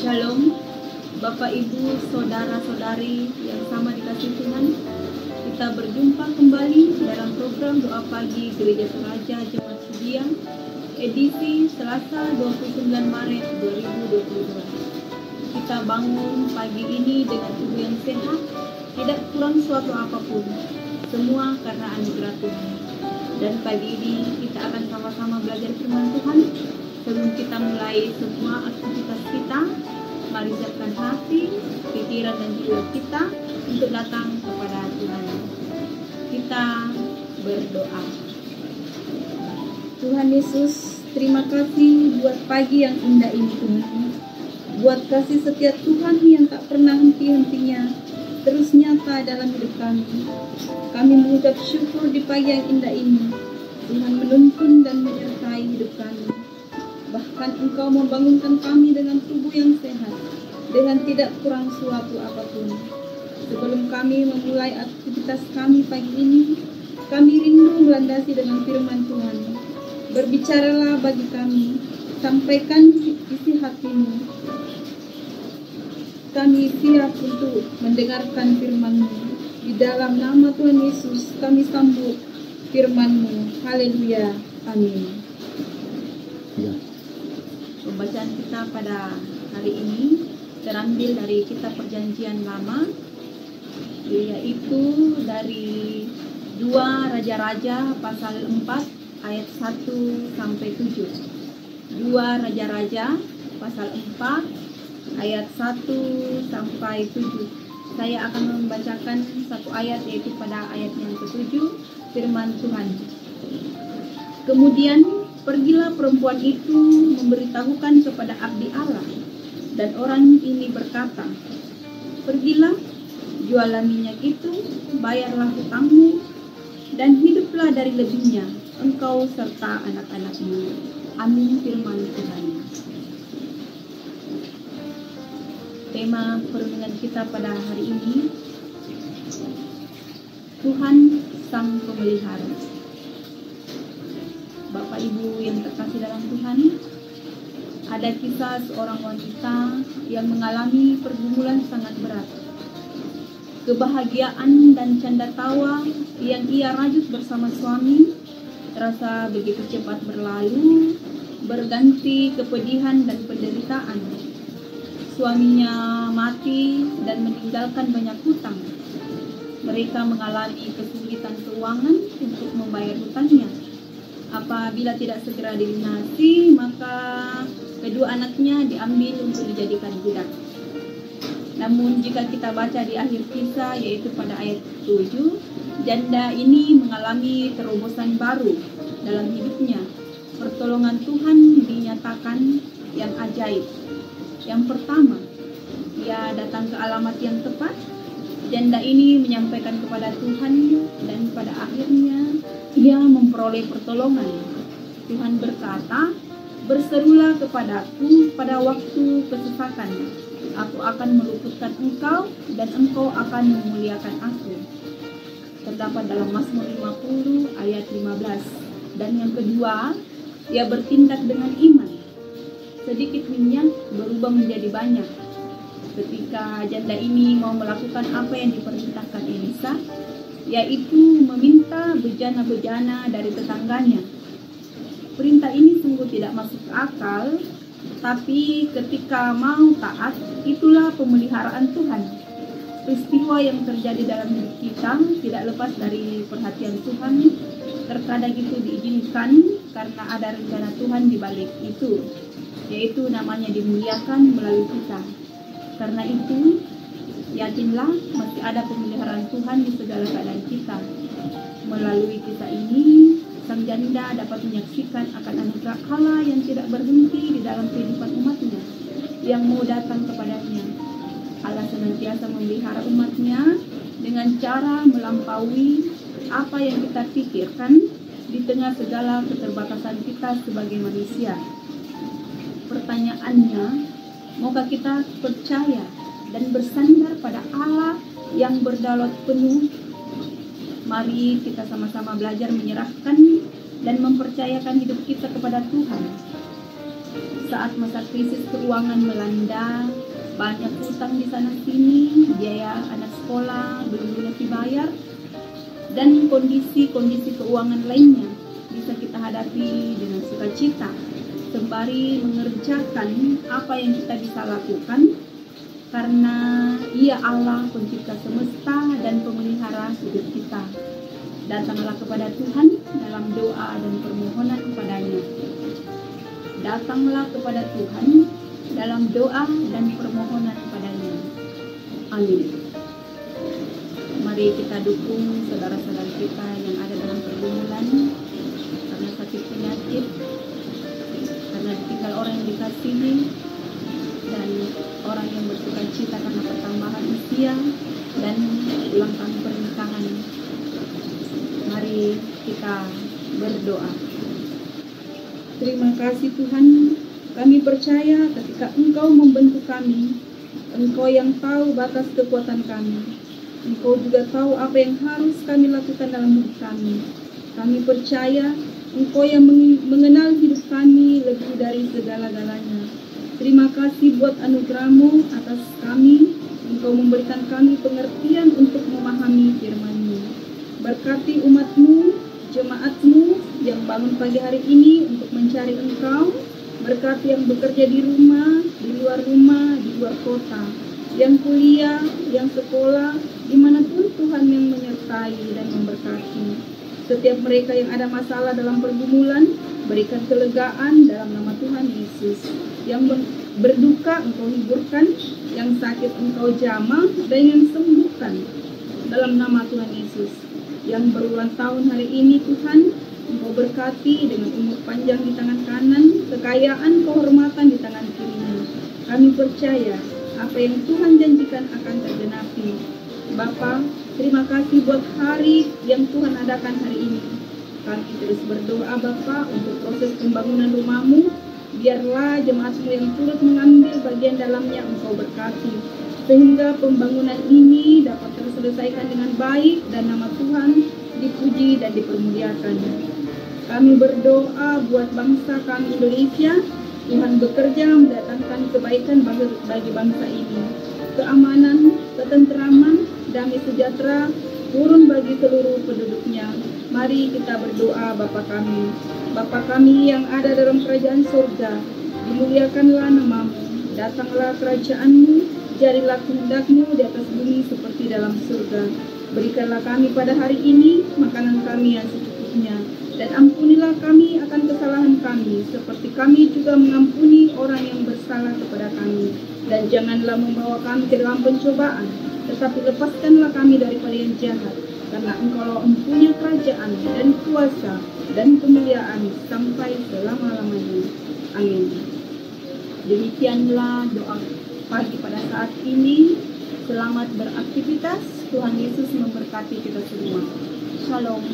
Shalom, Bapak Ibu, Saudara-saudari yang sama dikasih Tuhan. Kita berjumpa kembali dalam program Doa Pagi Gereja Toraja Jemaat Sudiang, edisi Selasa 29 Maret 2022. Kita bangun pagi ini dengan tubuh yang sehat, tidak kurang suatu apapun, semua karena anugerah Tuhan. Dan pagi ini kita akan sama-sama belajar firman Tuhan. Sebelum kita mulai semua aktivitas kita, mari siapkan hati, pikiran dan jiwa kita untuk datang kepada Tuhan. Kita berdoa. Tuhan Yesus, terima kasih buat pagi yang indah ini Tuhan. Buat kasih setia Tuhan yang tak pernah henti-hentinya, terus nyata dalam hidup kami. Kami mengucap syukur di pagi yang indah ini. Tuhan menuntun dan menyertai hidup kami. Bahkan Engkau membangunkan kami dengan tubuh yang sehat, dengan tidak kurang suatu apapun. Sebelum kami memulai aktivitas kami pagi ini, kami rindu melandasi dengan firman Tuhan. Berbicaralah bagi kami, sampaikan isi hati-Mu. Kami siap untuk mendengarkan firman-Mu. Di dalam nama Tuhan Yesus, kami sambut firman-Mu. Haleluya. Amin. Ya. Pembacaan kita pada hari ini terambil dari kitab Perjanjian Lama, yaitu dari 2 Raja-Raja pasal 4 ayat 1 sampai 7. 2 Raja-Raja pasal 4 ayat 1 sampai 7. Saya akan membacakan satu ayat, yaitu pada ayat yang ke-7, firman Tuhan. Kemudian pergilah perempuan itu memberitahukan kepada abdi Allah, dan orang ini berkata, pergilah, jualah minyak itu, bayarlah hutangmu, dan hiduplah dari lebihnya, engkau serta anak-anakmu. Amin. Firman Tuhan. Tema perenungan kita pada hari ini, Tuhan Sang Pemelihara. Bapak Ibu yang terkasih dalam Tuhan, ada kisah seorang wanita yang mengalami pergumulan sangat berat. Kebahagiaan dan canda tawa yang ia rajut bersama suami terasa begitu cepat berlalu, berganti kepedihan dan penderitaan. Suaminya mati dan meninggalkan banyak hutang. Mereka mengalami kesulitan keuangan untuk membayar hutangnya. Apabila tidak segera dilunasi, maka kedua anaknya diambil untuk dijadikan budak. Namun jika kita baca di akhir kisah, yaitu pada ayat 7, janda ini mengalami terobosan baru dalam hidupnya. Pertolongan Tuhan dinyatakan yang ajaib. Yang pertama, ia datang ke alamat yang tepat. Janda ini menyampaikan kepada Tuhan, dan pada akhirnya ia memperoleh pertolongan. Tuhan berkata, berserulah kepadaku pada waktu kesesakan. Aku akan meluputkan engkau, dan engkau akan memuliakan aku. Terdapat dalam Mazmur 50 ayat 15. Dan yang kedua, ia bertindak dengan iman. Sedikit minyak berubah menjadi banyak. Ketika janda ini mau melakukan apa yang diperintahkan Elisa, yaitu meminta bejana-bejana dari tetangganya. Perintah ini sungguh tidak masuk akal, tapi ketika mau taat, itulah pemeliharaan Tuhan. Peristiwa yang terjadi dalam hidup kita tidak lepas dari perhatian Tuhan. Terkadang itu diizinkan karena ada rencana Tuhan di balik itu, yaitu namanya dimuliakan melalui kita. Karena itu, yakinlah masih ada pemeliharaan Tuhan di segala keadaan kita. Melalui kisah ini, sang janda dapat menyaksikan akan anugerah Allah yang tidak berhenti di dalam kehidupan umatnya yang mau datang kepadanya. Allah senantiasa memelihara umatnya dengan cara melampaui apa yang kita pikirkan di tengah segala keterbatasan kita sebagai manusia. Pertanyaannya, maukah kita percaya dan bersandar pada Allah yang berdaulat penuh? Mari kita sama-sama belajar menyerahkan dan mempercayakan hidup kita kepada Tuhan. saat masa krisis keuangan melanda, banyak hutang di sana sini, biaya anak sekolah belum lunas dibayar, dan kondisi-kondisi keuangan lainnya bisa kita hadapi dengan sukacita, sembari mengerjakan apa yang kita bisa lakukan, karena Ia Allah pencipta semesta dan pemelihara hidup kita. Datanglah kepada Tuhan dalam doa dan permohonan kepadanya. Datanglah kepada Tuhan dalam doa dan permohonan kepadanya. Amin. Mari kita dukung saudara-saudara kita yang ada dalam pergumulan karena sakit penyakit, karena ditinggal orang yang dikasihi, dan orang yang bersuka cita karena pertambahan usia dan ulang tahun pernikahan. Mari kita berdoa. Terima kasih Tuhan, kami percaya ketika Engkau membentuk kami, Engkau yang tahu batas kekuatan kami. Engkau juga tahu apa yang harus kami lakukan dalam hidup kami. Kami percaya Engkau yang mengenal hidup kami lebih dari segala-galanya. Terima kasih buat anugerah-Mu atas kami. Engkau memberikan kami pengertian untuk memahami firman-Mu. Berkati umat-Mu, jemaat-Mu yang bangun pagi hari ini untuk mencari Engkau. Berkati yang bekerja di rumah, di luar kota, yang kuliah, yang sekolah, dimanapun Tuhan yang menyertai dan memberkati. Setiap mereka yang ada masalah dalam pergumulan, berikan kelegaan dalam nama Tuhan Yesus. Yang berduka Engkau hiburkan, yang sakit Engkau jamah, dan yang sembuhkan dalam nama Tuhan Yesus. Yang berulang tahun hari ini Tuhan, Engkau berkati dengan umur panjang di tangan kanan, kekayaan, kehormatan di tangan kirinya. Kami percaya apa yang Tuhan janjikan akan tergenapi. Bapa, terima kasih buat hari yang Tuhan adakan hari ini. Kami terus berdoa Bapa untuk proses pembangunan rumah-Mu. Biarlah jemaat-Mu yang turut mengambil bagian dalamnya Engkau berkati, sehingga pembangunan ini dapat terselesaikan dengan baik dan nama Tuhan dipuji dan dipermuliakan. Kami berdoa buat bangsa kami Indonesia. Tuhan bekerja mendatangkan kebaikan bagi bangsa ini. Keamanan, ketenteraman, damai sejahtera turun bagi seluruh penduduknya. Mari kita berdoa Bapa kami yang ada dalam kerajaan surga, dimuliakanlah nama-Mu, datanglah kerajaan-Mu, jadilah kehendak-Mu di atas bumi seperti dalam surga. Berikanlah kami pada hari ini makanan kami yang secukupnya, dan ampunilah kami akan kesalahan kami, seperti kami juga mengampuni orang yang bersalah kepada kami. Dan janganlah membawa kami ke dalam pencobaan, tetapi lepaskanlah kami daripada yang jahat, karena Engkau mempunyai kerajaan dan kuasa dan kemuliaan sampai selama-lamanya. Amin. Demikianlah doa pagi pada saat ini. Selamat beraktivitas. Tuhan Yesus memberkati kita semua. Shalom.